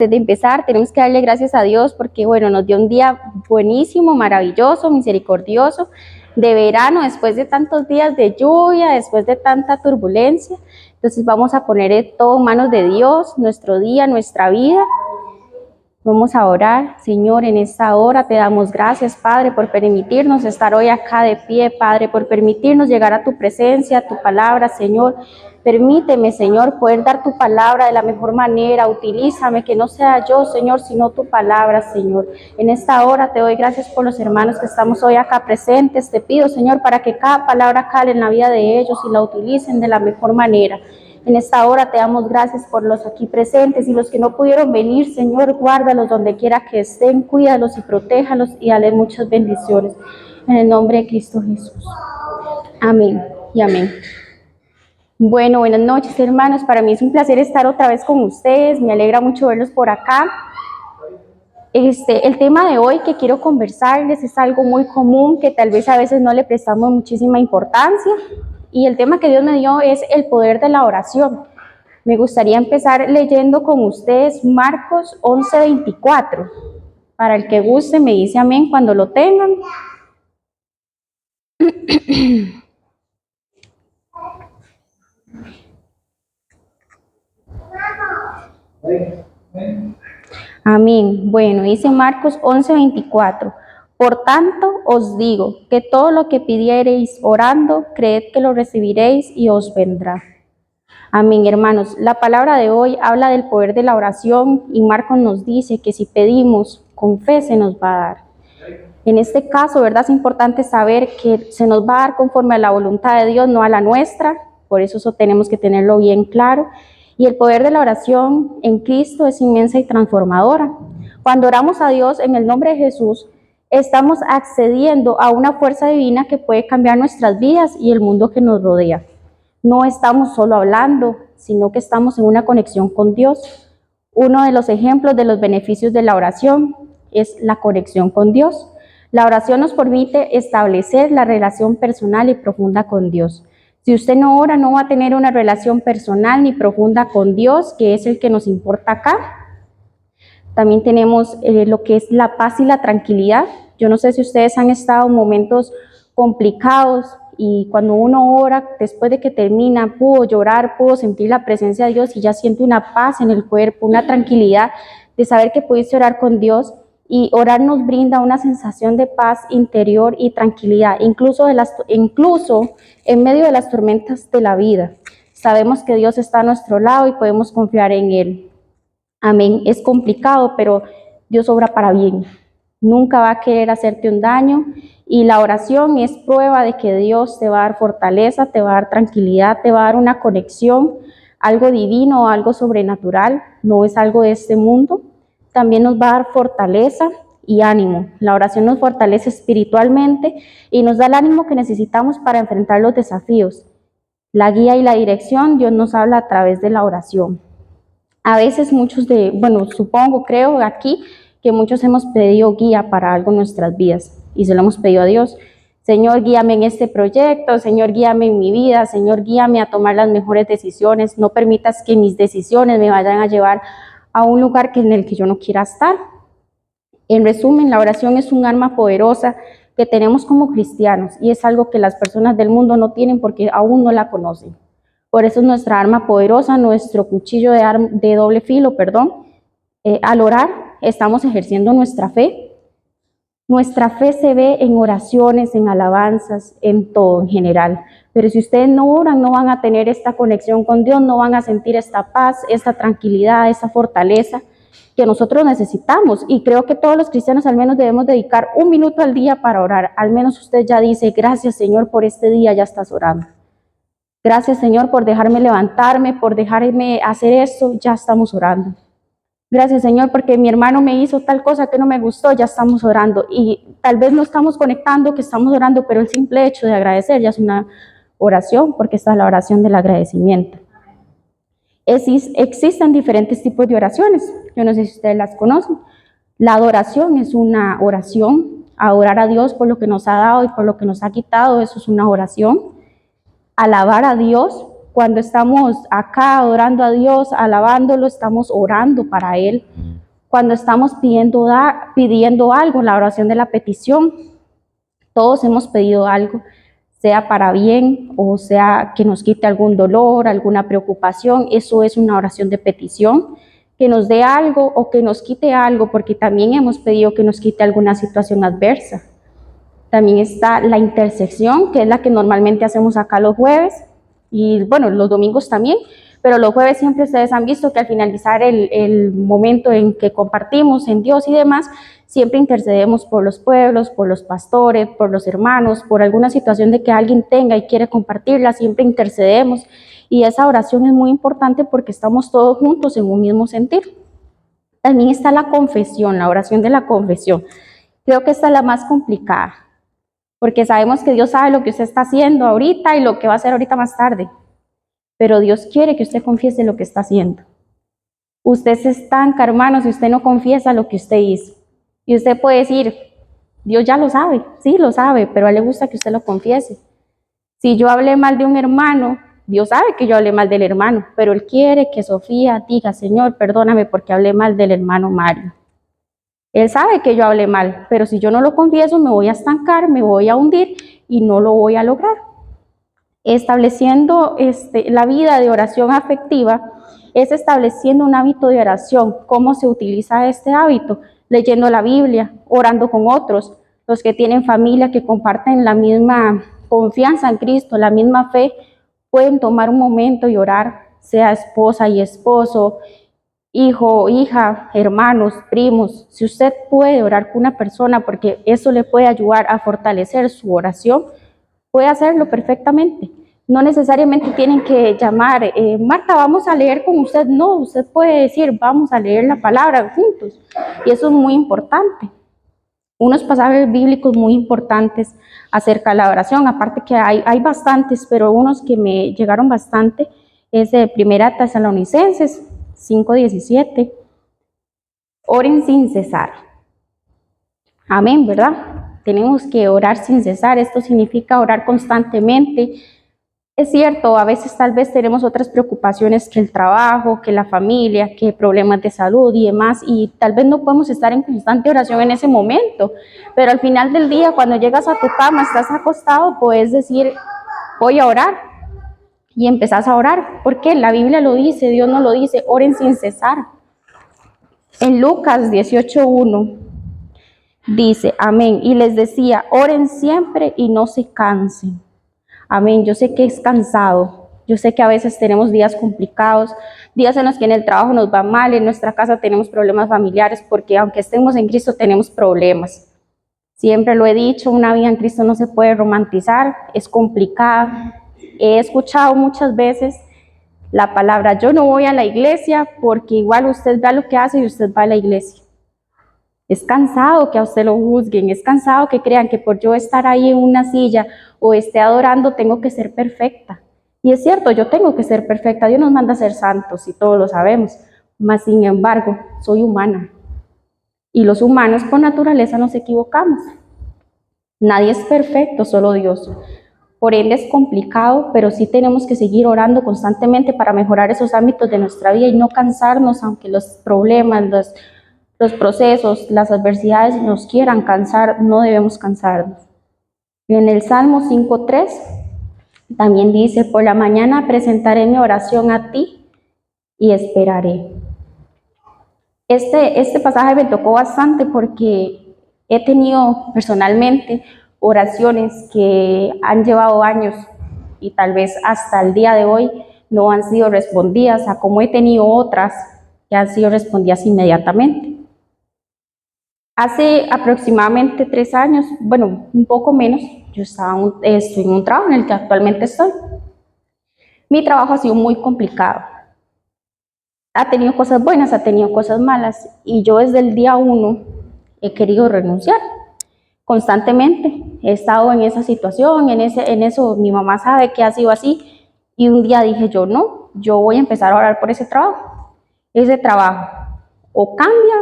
Antes de empezar, tenemos que darle gracias a Dios porque, bueno, nos dio un día buenísimo, maravilloso, misericordioso, de verano, después de tantos días de lluvia, después de tanta turbulencia. Entonces vamos a poner todo en manos de Dios, nuestro día, nuestra vida. Vamos a orar. Señor, en esta hora te damos gracias, Padre, por permitirnos estar hoy acá de pie, Padre, por permitirnos llegar a tu presencia, a tu palabra, Señor. Permíteme, Señor, poder dar tu palabra de la mejor manera. Utilízame, que no sea yo, Señor, sino tu palabra, Señor. En esta hora te doy gracias por los hermanos que estamos hoy acá presentes. Te pido, Señor, para que cada palabra cale en la vida de ellos y la utilicen de la mejor manera. En esta hora te damos gracias por los aquí presentes y los que no pudieron venir, Señor, guárdalos donde quiera que estén, cuídalos y protéjalos y dale muchas bendiciones. En el nombre de Cristo Jesús. Amén y amén. Bueno, buenas noches, hermanos. Para mí es un placer estar otra vez con ustedes. Me alegra mucho verlos por acá. El tema de hoy que quiero conversarles es algo muy común que tal vez a veces no le prestamos muchísima importancia. Y el tema que Dios me dio es el poder de la oración. Me gustaría empezar leyendo con ustedes Marcos 11:24. Para el que guste, me dice amén cuando lo tengan. Amén. Bueno, dice Marcos 11:24. Por tanto, os digo que todo lo que pidiereis orando, creed que lo recibiréis y os vendrá. Amén, hermanos. La palabra de hoy habla del poder de la oración y Marcos nos dice que si pedimos con fe se nos va a dar. En este caso, ¿verdad? Es importante saber que se nos va a dar conforme a la voluntad de Dios, no a la nuestra. Por eso tenemos que tenerlo bien claro. Y el poder de la oración en Cristo es inmensa y transformadora. Cuando oramos a Dios en el nombre de Jesús, estamos accediendo a una fuerza divina que puede cambiar nuestras vidas y el mundo que nos rodea. No estamos solo hablando, sino que estamos en una conexión con Dios. Uno de los ejemplos de los beneficios de la oración es la conexión con Dios. La oración nos permite establecer la relación personal y profunda con Dios. Si usted no ora, no va a tener una relación personal ni profunda con Dios, que es el que nos importa acá. También tenemos lo que es la paz y la tranquilidad. Yo no sé si ustedes han estado en momentos complicados y cuando uno ora, después de que termina, pudo llorar, pudo sentir la presencia de Dios y ya siente una paz en el cuerpo, una tranquilidad de saber que pudiste orar con Dios. Y orar nos brinda una sensación de paz interior y tranquilidad, incluso en medio de las tormentas de la vida. Sabemos que Dios está a nuestro lado y podemos confiar en Él. Amén. Es complicado, pero Dios obra para bien. Nunca va a querer hacerte un daño y la oración es prueba de que Dios te va a dar fortaleza, te va a dar tranquilidad, te va a dar una conexión, algo divino, algo sobrenatural, no es algo de este mundo. También nos va a dar fortaleza y ánimo. La oración nos fortalece espiritualmente y nos da el ánimo que necesitamos para enfrentar los desafíos. La guía y la dirección, Dios nos habla a través de la oración. A veces creo aquí que muchos hemos pedido guía para algo en nuestras vidas y se lo hemos pedido a Dios. Señor, guíame en este proyecto, Señor, guíame en mi vida, Señor, guíame a tomar las mejores decisiones. No permitas que mis decisiones me vayan a llevar a un lugar en el que yo no quiera estar. En resumen, la oración es un arma poderosa que tenemos como cristianos y es algo que las personas del mundo no tienen porque aún no la conocen. Por eso es nuestra arma poderosa, nuestro cuchillo de doble filo, al orar estamos ejerciendo nuestra fe. Nuestra fe se ve en oraciones, en alabanzas, en todo en general. Pero si ustedes no oran, no van a tener esta conexión con Dios, no van a sentir esta paz, esta tranquilidad, esta fortaleza que nosotros necesitamos. Y creo que todos los cristianos al menos debemos dedicar 1 minuto al día para orar. Al menos usted ya dice, gracias Señor por este día, ya estás orando. Gracias Señor por dejarme levantarme, por dejarme hacer esto, ya estamos orando. Gracias Señor porque mi hermano me hizo tal cosa que no me gustó, ya estamos orando. Y tal vez no estamos conectando que estamos orando, pero el simple hecho de agradecer ya es una oración, porque esta es la oración del agradecimiento. Existen diferentes tipos de oraciones, yo no sé si ustedes las conocen. La adoración es una oración, adorar a Dios por lo que nos ha dado y por lo que nos ha quitado, eso es una oración. Alabar a Dios, cuando estamos acá adorando a Dios, alabándolo, estamos orando para Él. Cuando estamos pidiendo algo, la oración de la petición, todos hemos pedido algo, sea para bien o sea que nos quite algún dolor, alguna preocupación. Eso es una oración de petición, que nos dé algo o que nos quite algo, porque también hemos pedido que nos quite alguna situación adversa. También está la intersección, que es la que normalmente hacemos acá los jueves, y bueno, los domingos también, pero los jueves siempre ustedes han visto que al finalizar el momento en que compartimos en Dios y demás, siempre intercedemos por los pueblos, por los pastores, por los hermanos, por alguna situación de que alguien tenga y quiere compartirla, siempre intercedemos. Y esa oración es muy importante porque estamos todos juntos en un mismo sentir. También está la confesión, la oración de la confesión. Creo que esta es la más complicada, porque sabemos que Dios sabe lo que usted está haciendo ahorita y lo que va a hacer ahorita más tarde. Pero Dios quiere que usted confiese lo que está haciendo. Usted se estanca, hermano, si usted no confiesa lo que usted hizo. Y usted puede decir, Dios ya lo sabe, sí lo sabe, pero a él le gusta que usted lo confiese. Si yo hablé mal de un hermano, Dios sabe que yo hablé mal del hermano, pero él quiere que Sofía diga, Señor, perdóname porque hablé mal del hermano Mario. Él sabe que yo hablé mal, pero si yo no lo confieso, me voy a estancar, me voy a hundir y no lo voy a lograr. Estableciendo la vida de oración afectiva es estableciendo un hábito de oración. ¿Cómo se utiliza este hábito? Leyendo la Biblia, orando con otros, los que tienen familia, que comparten la misma confianza en Cristo, la misma fe, pueden tomar un momento y orar, sea esposa y esposo, hijo, hija, hermanos, primos. Si usted puede orar con una persona porque eso le puede ayudar a fortalecer su oración, puede hacerlo perfectamente. No necesariamente tienen que llamar, Marta, vamos a leer con usted. No, usted puede decir, vamos a leer la palabra juntos. Y eso es muy importante. Unos pasajes bíblicos muy importantes acerca de la oración, aparte que hay bastantes, pero unos que me llegaron bastante, es de 1 Tesalonicenses 5:17. Oren sin cesar. Amén, ¿verdad? Tenemos que orar sin cesar. Esto significa orar constantemente. Es cierto, a veces tal vez tenemos otras preocupaciones que el trabajo, que la familia, que problemas de salud y demás, y tal vez no podemos estar en constante oración en ese momento, pero al final del día, cuando llegas a tu cama, estás acostado, puedes decir, voy a orar, y empezás a orar, porque la Biblia lo dice, Dios no lo dice, oren sin cesar. En Lucas 18:1 dice, amén, y les decía, oren siempre y no se cansen. Amén, yo sé que es cansado, yo sé que a veces tenemos días complicados, días en los que en el trabajo nos va mal, en nuestra casa tenemos problemas familiares, porque aunque estemos en Cristo tenemos problemas. Siempre lo he dicho, una vida en Cristo no se puede romantizar, es complicada. He escuchado muchas veces la palabra, yo no voy a la iglesia porque igual usted vea lo que hace y usted va a la iglesia. Es cansado que a usted lo juzguen, es cansado que crean que por yo estar ahí en una silla o esté adorando tengo que ser perfecta. Y es cierto, yo tengo que ser perfecta, Dios nos manda a ser santos y todos lo sabemos, mas sin embargo, soy humana. Y los humanos por naturaleza nos equivocamos. Nadie es perfecto, solo Dios. Por ende es complicado, pero sí tenemos que seguir orando constantemente para mejorar esos ámbitos de nuestra vida y no cansarnos, aunque los problemas, los procesos, las adversidades nos quieran cansar, no debemos cansarnos. En el Salmo 5:3 también dice, por la mañana presentaré mi oración a ti y esperaré. Este pasaje me tocó bastante porque he tenido personalmente oraciones que han llevado años y tal vez hasta el día de hoy no han sido respondidas, a como he tenido otras que han sido respondidas inmediatamente. Hace aproximadamente 3 años, bueno, un poco menos, yo estoy en un trabajo en el que actualmente estoy. Mi trabajo ha sido muy complicado. Ha tenido cosas buenas, ha tenido cosas malas, y yo desde el día 1 he querido renunciar. Constantemente he estado en esa situación, en eso mi mamá sabe que ha sido así, y un día dije yo, no, yo voy a empezar a orar por ese trabajo. Ese trabajo o cambia,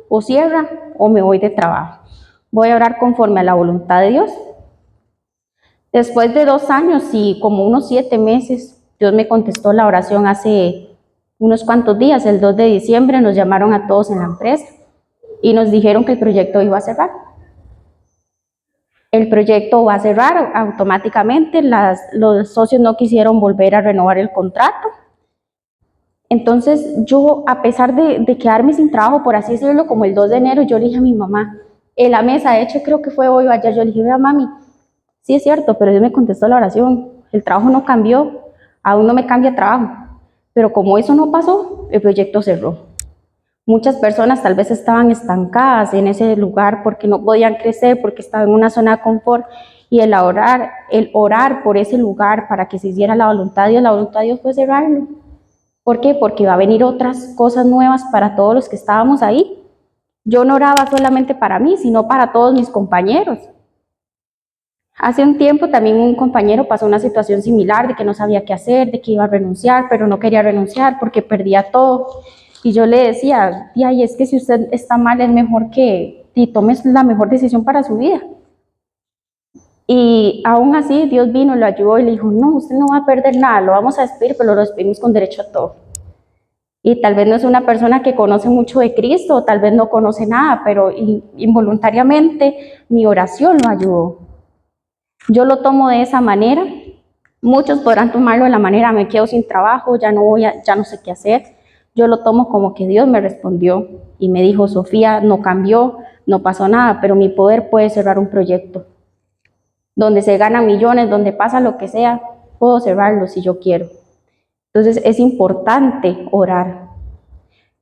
o cierra, o me voy de trabajo. Voy a orar conforme a la voluntad de Dios. Después de 2 años y como unos 7 meses, Dios me contestó la oración hace unos cuantos días. El 2 de diciembre nos llamaron a todos en la empresa y nos dijeron que el proyecto iba a cerrar. El proyecto va a cerrar automáticamente, los socios no quisieron volver a renovar el contrato. Entonces yo, a pesar de quedarme sin trabajo, por así decirlo, como el 2 de enero, yo le dije a mi mamá, en la mesa, de hecho creo que fue hoy o ayer, yo le dije, vea mami, sí es cierto, pero Dios me contestó la oración, el trabajo no cambió, aún no me cambia trabajo, pero como eso no pasó, el proyecto cerró. Muchas personas tal vez estaban estancadas en ese lugar porque no podían crecer, porque estaban en una zona de confort, y el orar por ese lugar para que se hiciera la voluntad de Dios fue cerrarlo. ¿Por qué? Porque va a venir otras cosas nuevas para todos los que estábamos ahí. Yo no oraba solamente para mí, sino para todos mis compañeros. Hace un tiempo también un compañero pasó una situación similar de que no sabía qué hacer, de que iba a renunciar, pero no quería renunciar porque perdía todo. Y yo le decía, y es que si usted está mal es mejor que tome la mejor decisión para su vida. Y aún así Dios vino, lo ayudó y le dijo, no, usted no va a perder nada, lo vamos a despedir, pero lo despedimos con derecho a todo. Y tal vez no es una persona que conoce mucho de Cristo, o tal vez no conoce nada, pero involuntariamente mi oración lo ayudó. Yo lo tomo de esa manera. Muchos podrán tomarlo de la manera, me quedo sin trabajo, ya no sé qué hacer. Yo lo tomo como que Dios me respondió y me dijo, Sofía, no cambió, no pasó nada, pero mi poder puede cerrar un proyecto. Donde se ganan millones, donde pasa lo que sea, puedo cerrarlo si yo quiero. Entonces es importante orar.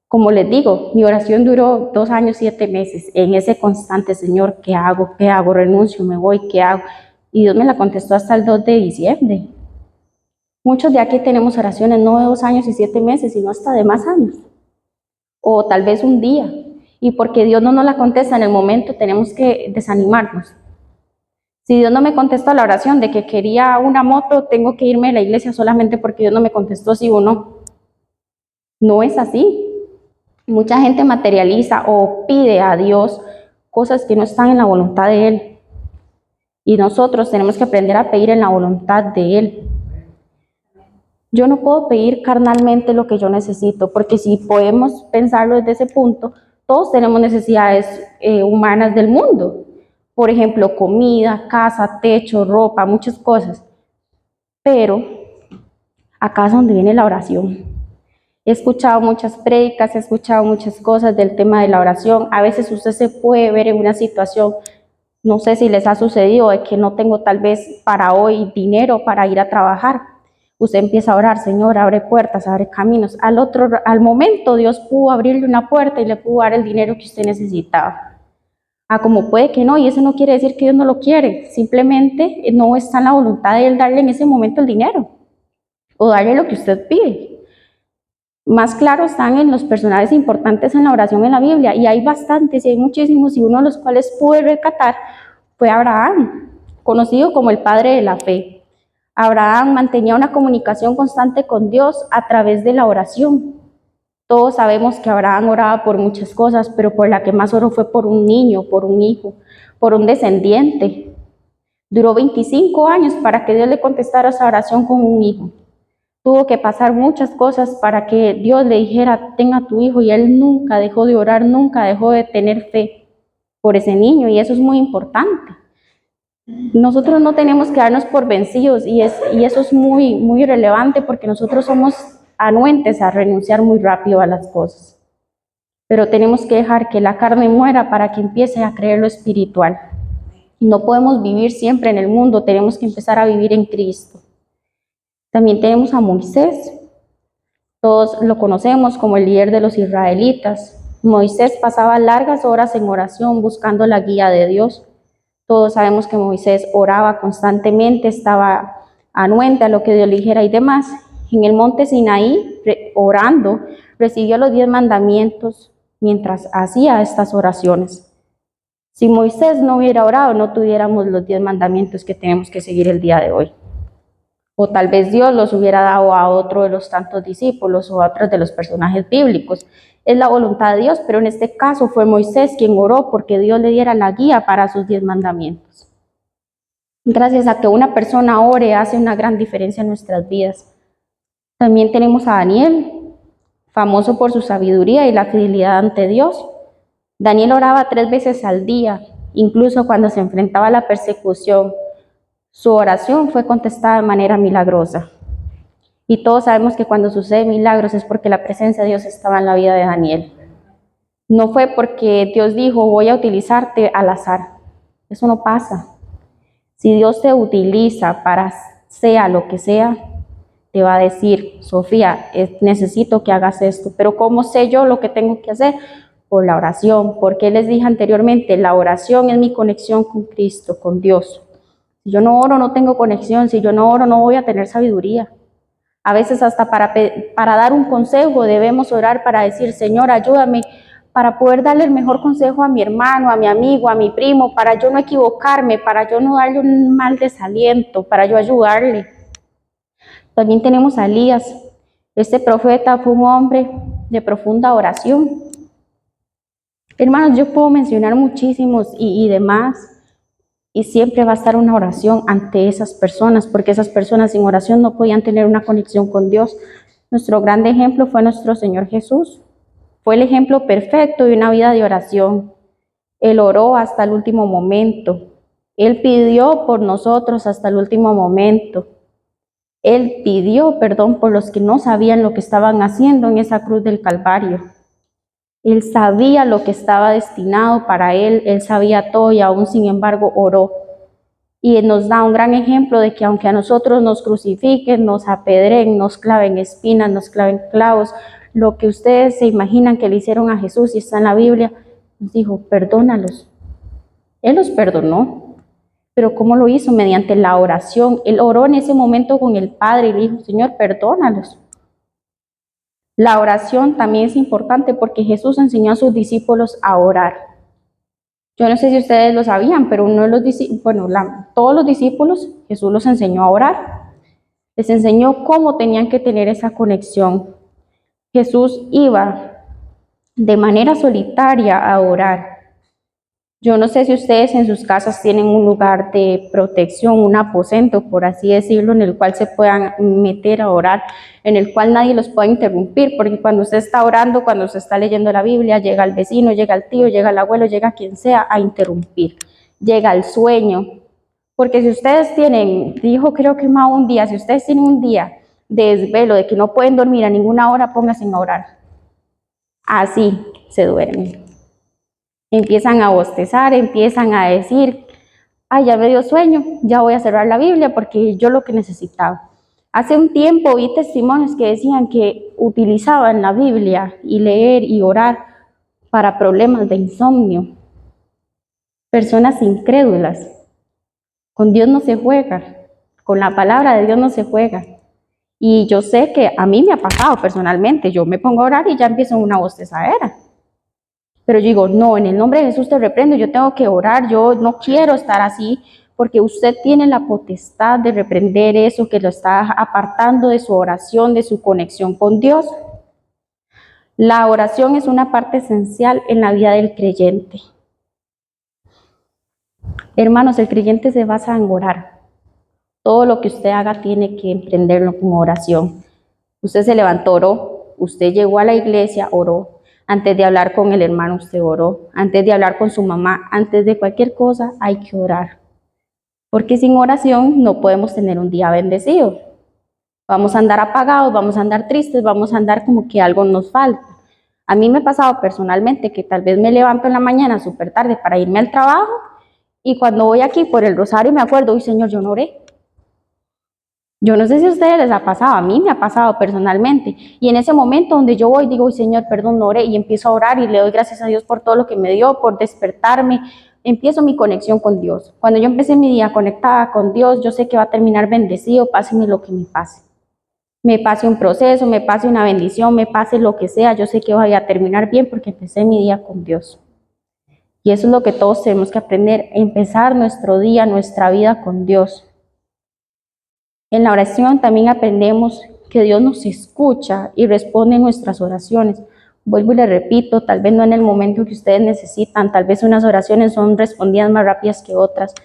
Como les digo, mi oración duró 2 años, 7 meses, en ese constante, Señor, ¿qué hago? ¿Qué hago? Renuncio, me voy, ¿qué hago? Y Dios me la contestó hasta el 2 de diciembre. Muchos de aquí tenemos oraciones no de 2 años y 7 meses, sino hasta de más años. O tal vez un día. Y porque Dios no nos la contesta en el momento, tenemos que desanimarnos. Si Dios no me contestó la oración de que quería una moto, tengo que irme a la iglesia solamente porque Dios no me contestó sí o no. No es así. Mucha gente materializa o pide a Dios cosas que no están en la voluntad de Él. Y nosotros tenemos que aprender a pedir en la voluntad de Él. Yo no puedo pedir carnalmente lo que yo necesito, porque si podemos pensarlo desde ese punto, todos tenemos necesidades humanas del mundo. Por ejemplo, comida, casa, techo, ropa, muchas cosas. Pero acá es donde viene la oración. He escuchado muchas prédicas, he escuchado muchas cosas del tema de la oración. A veces usted se puede ver en una situación, no sé si les ha sucedido, de que no tengo tal vez para hoy dinero para ir a trabajar. Usted empieza a orar, Señor, abre puertas, abre caminos. Al momento Dios pudo abrirle una puerta y le pudo dar el dinero que usted necesitaba. Como puede que no, y eso no quiere decir que Dios no lo quiere, simplemente no está en la voluntad de Él darle en ese momento el dinero o darle lo que usted pide. Más claro están en los personajes importantes en la oración en la Biblia, y hay bastantes, y hay muchísimos, y uno de los cuales pude rescatar fue Abraham, conocido como el padre de la fe. Abraham mantenía una comunicación constante con Dios a través de la oración. Todos sabemos que Abraham oraba por muchas cosas, pero por la que más oró fue por un niño, por un hijo, por un descendiente. Duró 25 años para que Dios le contestara esa oración con un hijo. Tuvo que pasar muchas cosas para que Dios le dijera, tenga tu hijo, y él nunca dejó de orar, nunca dejó de tener fe por ese niño, y eso es muy importante. Nosotros no tenemos que darnos por vencidos, y eso es muy, muy relevante, porque nosotros somos anuentes a renunciar muy rápido a las cosas. Pero tenemos que dejar que la carne muera para que empiece a creer lo espiritual. No podemos vivir siempre en el mundo, tenemos que empezar a vivir en Cristo. También tenemos a Moisés. Todos lo conocemos como el líder de los israelitas. Moisés pasaba largas horas en oración buscando la guía de Dios. Todos sabemos que Moisés oraba constantemente, estaba anuente a lo que Dios le dijera y demás. En el monte Sinaí, orando, recibió los 10 mandamientos mientras hacía estas oraciones. Si Moisés no hubiera orado, no tuviéramos los 10 mandamientos que tenemos que seguir el día de hoy. O tal vez Dios los hubiera dado a otro de los tantos discípulos o a otros de los personajes bíblicos. Es la voluntad de Dios, pero en este caso fue Moisés quien oró porque Dios le diera la guía para sus 10 mandamientos. Gracias a que una persona ore hace una gran diferencia en nuestras vidas. También tenemos a Daniel, famoso por su sabiduría y la fidelidad ante Dios. Daniel oraba 3 veces al día, incluso cuando se enfrentaba a la persecución. Su oración fue contestada de manera milagrosa. Y todos sabemos que cuando suceden milagros es porque la presencia de Dios estaba en la vida de Daniel. No fue porque Dios dijo, voy a utilizarte al azar. Eso no pasa. Si Dios te utiliza para sea lo que sea, te va a decir, Sofía, necesito que hagas esto. Pero ¿cómo sé yo lo que tengo que hacer? Por la oración. Porque les dije anteriormente, la oración es mi conexión con Cristo, con Dios. Si yo no oro, no tengo conexión. Si yo no oro, no voy a tener sabiduría. A veces hasta para dar un consejo debemos orar para decir, Señor, ayúdame para poder darle el mejor consejo a mi hermano, a mi amigo, a mi primo, para yo no equivocarme, para yo no darle un mal desaliento, para yo ayudarle. También tenemos a Elías. Este profeta fue un hombre de profunda oración. Hermanos, yo puedo mencionar muchísimos y demás, y siempre va a estar una oración ante esas personas, porque esas personas sin oración no podían tener una conexión con Dios. Nuestro gran ejemplo fue nuestro Señor Jesús. Fue el ejemplo perfecto de una vida de oración. Él oró hasta el último momento. Él pidió por nosotros hasta el último momento. Él pidió perdón por los que no sabían lo que estaban haciendo en esa cruz del Calvario. Él sabía lo que estaba destinado para él sabía todo y aún sin embargo oró. Y nos da un gran ejemplo de que aunque a nosotros nos crucifiquen, nos apedren, nos claven espinas, nos claven clavos, lo que ustedes se imaginan que le hicieron a Jesús y está en la Biblia, nos dijo, perdónalos. Él los perdonó. Pero ¿cómo lo hizo? Mediante la oración. Él oró en ese momento con el Padre y le dijo, Señor, perdónalos. La oración también es importante porque Jesús enseñó a sus discípulos a orar. Yo no sé si ustedes lo sabían, pero uno de los todos los discípulos, Jesús los enseñó a orar. Les enseñó cómo tenían que tener esa conexión. Jesús iba de manera solitaria a orar. Yo no sé si ustedes en sus casas tienen un lugar de protección, un aposento, por así decirlo, en el cual se puedan meter a orar, en el cual nadie los pueda interrumpir, porque cuando usted está orando, cuando usted está leyendo la Biblia, llega el vecino, llega el tío, llega el abuelo, llega quien sea a interrumpir, llega el sueño. Porque si ustedes tienen, dijo creo que más un día, si ustedes tienen un día de desvelo, de que no pueden dormir a ninguna hora, pónganse a orar. Así se duermen. Empiezan a bostezar, empiezan a decir, ay, ya me dio sueño, ya voy a cerrar la Biblia porque yo lo que necesitaba. Hace un tiempo vi testimonios que decían que utilizaban la Biblia y leer y orar para problemas de insomnio. Personas incrédulas. Con Dios no se juega, con la palabra de Dios no se juega. Y yo sé que a mí me ha pasado personalmente, yo me pongo a orar y ya empiezo una bostezadera. Pero yo digo, no, en el nombre de Jesús te reprendo, yo tengo que orar, yo no quiero estar así, porque usted tiene la potestad de reprender eso que lo está apartando de su oración, de su conexión con Dios. La oración es una parte esencial en la vida del creyente. Hermanos, el creyente se basa en orar. Todo lo que usted haga tiene que emprenderlo con oración. Usted se levantó, oró. Usted llegó a la iglesia, oró. Antes de hablar con el hermano, usted oró. Antes de hablar con su mamá, antes de cualquier cosa, hay que orar. Porque sin oración no podemos tener un día bendecido. Vamos a andar apagados, vamos a andar tristes, vamos a andar como que algo nos falta. A mí me ha pasado personalmente que tal vez me levanto en la mañana súper tarde para irme al trabajo y cuando voy aquí por el rosario me acuerdo, uy Señor, yo no oré. Yo no sé si a ustedes les ha pasado, a mí me ha pasado personalmente. Y en ese momento donde yo voy, digo, Señor, perdón, no oré, y empiezo a orar y le doy gracias a Dios por todo lo que me dio, por despertarme. Empiezo mi conexión con Dios. Cuando yo empecé mi día conectada con Dios, yo sé que va a terminar bendecido, páseme lo que me pase. Me pase un proceso, me pase una bendición, me pase lo que sea, yo sé que voy a terminar bien porque empecé mi día con Dios. Y eso es lo que todos tenemos que aprender, empezar nuestro día, nuestra vida con Dios. En la oración también aprendemos que Dios nos escucha y responde nuestras oraciones. Vuelvo y le repito, tal vez no en el momento que ustedes necesitan, tal vez unas oraciones son respondidas más rápidas que otras.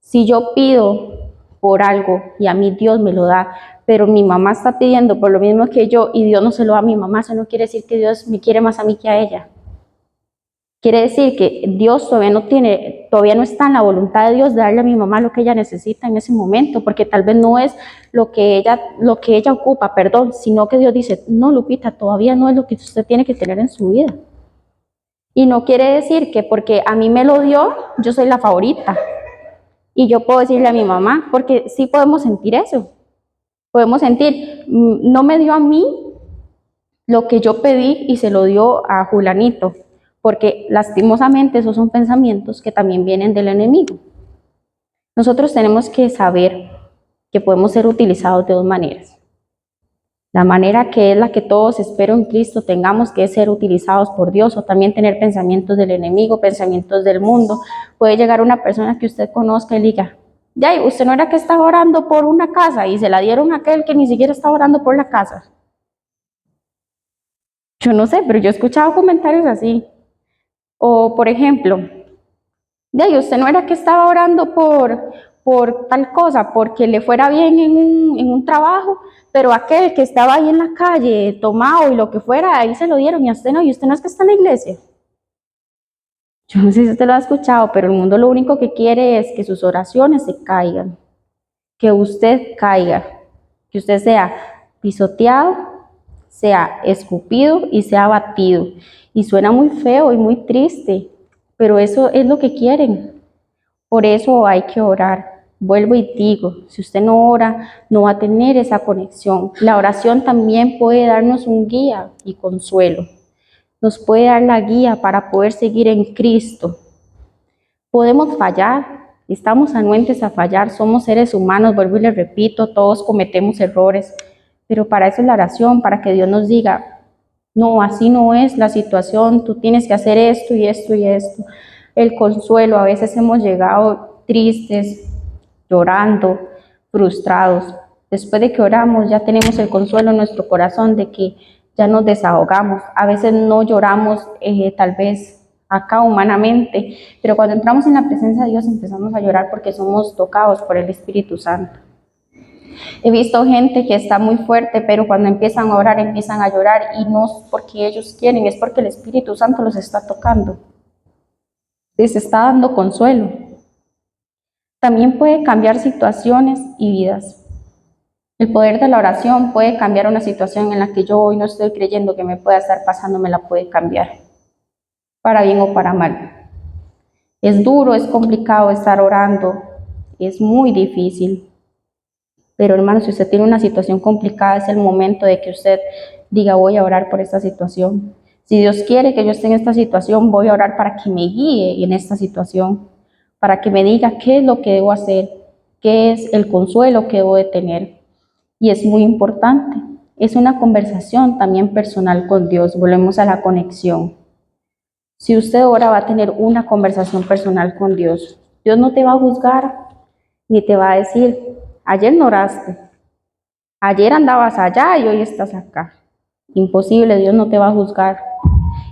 Si yo pido por algo y a mí Dios me lo da, pero mi mamá está pidiendo por lo mismo que yo y Dios no se lo da a mi mamá, eso no quiere decir que Dios me quiere más a mí que a ella. Quiere decir que Dios todavía no está en la voluntad de Dios de darle a mi mamá lo que ella necesita en ese momento, porque tal vez no es lo que ella ocupa, perdón, sino que Dios dice, no, Lupita, todavía no es lo que usted tiene que tener en su vida. Y no quiere decir que porque a mí me lo dio, yo soy la favorita. Y yo puedo decirle a mi mamá, porque sí podemos sentir eso. Podemos sentir, no me dio a mí lo que yo pedí y se lo dio a Julanito, porque lastimosamente esos son pensamientos que también vienen del enemigo. Nosotros tenemos que saber que podemos ser utilizados de dos maneras. La manera que es la que todos, espero en Cristo, tengamos que ser utilizados por Dios, o también tener pensamientos del enemigo, pensamientos del mundo. Puede llegar una persona que usted conozca y diga, ya, usted no era que estaba orando por una casa y se la dieron a aquel que ni siquiera estaba orando por la casa. Yo no sé, pero yo he escuchado comentarios así. O, por ejemplo, ya, usted no era que estaba orando por tal cosa, porque le fuera bien en un trabajo, pero aquel que estaba ahí en la calle, tomado y lo que fuera, ahí se lo dieron y a usted no es que está en la iglesia. Yo no sé si usted lo ha escuchado, pero el mundo lo único que quiere es que sus oraciones se caigan, que usted caiga, que usted sea pisoteado, sea escupido y sea abatido. Y suena muy feo y muy triste, pero eso es lo que quieren. Por eso hay que orar. Vuelvo y digo, si usted no ora, no va a tener esa conexión. La oración también puede darnos un guía y consuelo. Nos puede dar la guía para poder seguir en Cristo. Podemos fallar, estamos anuentes a fallar, somos seres humanos, vuelvo y les repito, todos cometemos errores, pero para eso es la oración, para que Dios nos diga, no, así no es la situación, tú tienes que hacer esto y esto y esto. El consuelo, a veces hemos llegado tristes, llorando, frustrados. Después de que oramos ya tenemos el consuelo en nuestro corazón de que ya nos desahogamos. A veces no lloramos tal vez acá humanamente, pero cuando entramos en la presencia de Dios empezamos a llorar porque somos tocados por el Espíritu Santo. He visto gente que está muy fuerte, pero cuando empiezan a orar empiezan a llorar y no es porque ellos quieren, es porque el Espíritu Santo los está tocando. Les está dando consuelo. También puede cambiar situaciones y vidas. El poder de la oración puede cambiar una situación en la que yo hoy no estoy creyendo que me pueda estar pasando, me la puede cambiar, para bien o para mal. Es duro, es complicado estar orando, es muy difícil. Pero hermano, si usted tiene una situación complicada, es el momento de que usted diga, voy a orar por esta situación. Si Dios quiere que yo esté en esta situación, voy a orar para que me guíe en esta situación, para que me diga qué es lo que debo hacer, qué es el consuelo que debo de tener. Y es muy importante. Es una conversación también personal con Dios. Volvemos a la conexión. Si usted ora, va a tener una conversación personal con Dios. Dios no te va a juzgar, ni te va a decir, ayer no oraste, ayer andabas allá y hoy estás acá. Imposible, Dios no te va a juzgar.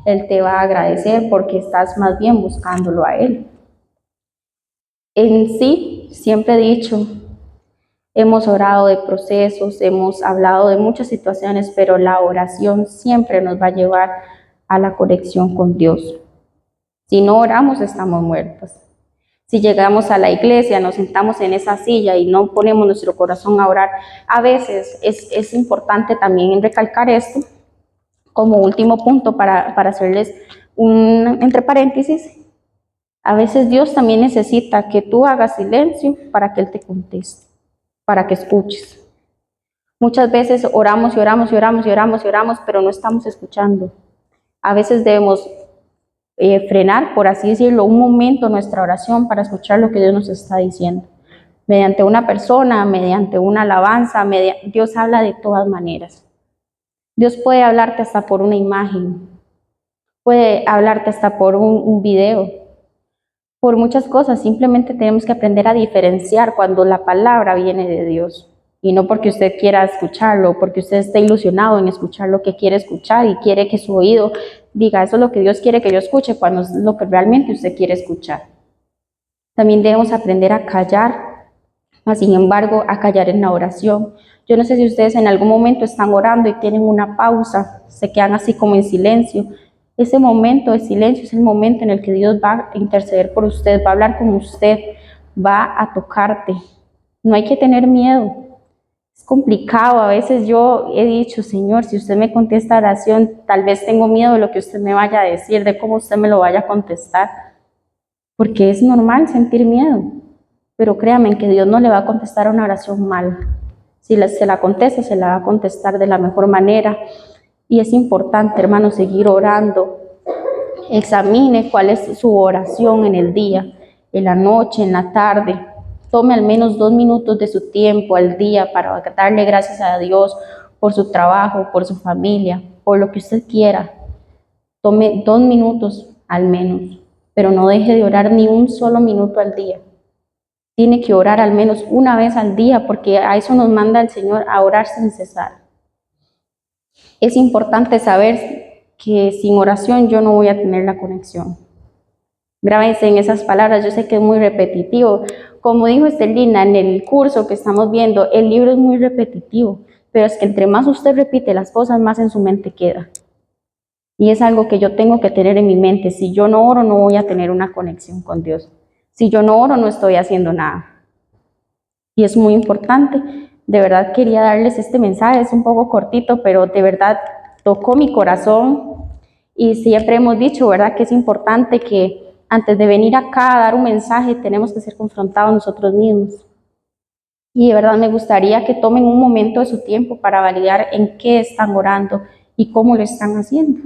Él te va a agradecer porque estás más bien buscándolo a Él. En sí, siempre he dicho, hemos orado de procesos, hemos hablado de muchas situaciones, pero la oración siempre nos va a llevar a la conexión con Dios. Si no oramos, estamos muertos. Si llegamos a la iglesia, nos sentamos en esa silla y no ponemos nuestro corazón a orar, a veces es importante también recalcar esto como último punto para hacerles un entre paréntesis. A veces Dios también necesita que tú hagas silencio para que Él te conteste, para que escuches. Muchas veces oramos y oramos y oramos y oramos y oramos, pero no estamos escuchando. A veces debemos frenar, por así decirlo, un momento nuestra oración para escuchar lo que Dios nos está diciendo. Mediante una persona, mediante una alabanza, Dios habla de todas maneras. Dios puede hablarte hasta por una imagen, puede hablarte hasta por un video, por muchas cosas. Simplemente tenemos que aprender a diferenciar cuando la palabra viene de Dios. Y no porque usted quiera escucharlo, porque usted esté ilusionado en escuchar lo que quiere escuchar y quiere que su oído diga, eso es lo que Dios quiere que yo escuche, cuando es lo que realmente usted quiere escuchar. También debemos aprender a callar, mas sin embargo, a callar en la oración. Yo no sé si ustedes en algún momento están orando y tienen una pausa, se quedan así como en silencio. Ese momento de silencio es el momento en el que Dios va a interceder por usted, va a hablar con usted, va a tocarte. No hay que tener miedo. Es complicado, a veces yo he dicho, Señor, si usted me contesta oración, tal vez tengo miedo de lo que usted me vaya a decir, de cómo usted me lo vaya a contestar, porque es normal sentir miedo, pero créame que Dios no le va a contestar una oración mal. Si se la contesta, se la va a contestar de la mejor manera, y es importante, hermano, seguir orando. Examine cuál es su oración en el día, en la noche, en la tarde. Tome al menos 2 minutos de su tiempo al día para darle gracias a Dios por su trabajo, por su familia, por lo que usted quiera. Tome 2 minutos al menos, pero no deje de orar ni un solo minuto al día. Tiene que orar al menos una vez al día, porque a eso nos manda el Señor, a orar sin cesar. Es importante saber que sin oración yo no voy a tener la conexión. Grábense en esas palabras, yo sé que es muy repetitivo. Como dijo Estelina en el curso que estamos viendo, el libro es muy repetitivo, pero es que entre más usted repite las cosas, más en su mente queda. Y es algo que yo tengo que tener en mi mente. Si yo no oro, no voy a tener una conexión con Dios. Si yo no oro, no estoy haciendo nada. Y es muy importante. De verdad quería darles este mensaje, es un poco cortito, pero de verdad tocó mi corazón. Y siempre hemos dicho, ¿verdad?, que es importante que antes de venir acá a dar un mensaje tenemos que ser confrontados nosotros mismos. Y de verdad me gustaría que tomen un momento de su tiempo para validar en qué están orando y cómo lo están haciendo.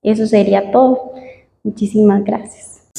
Eso sería todo. Muchísimas gracias.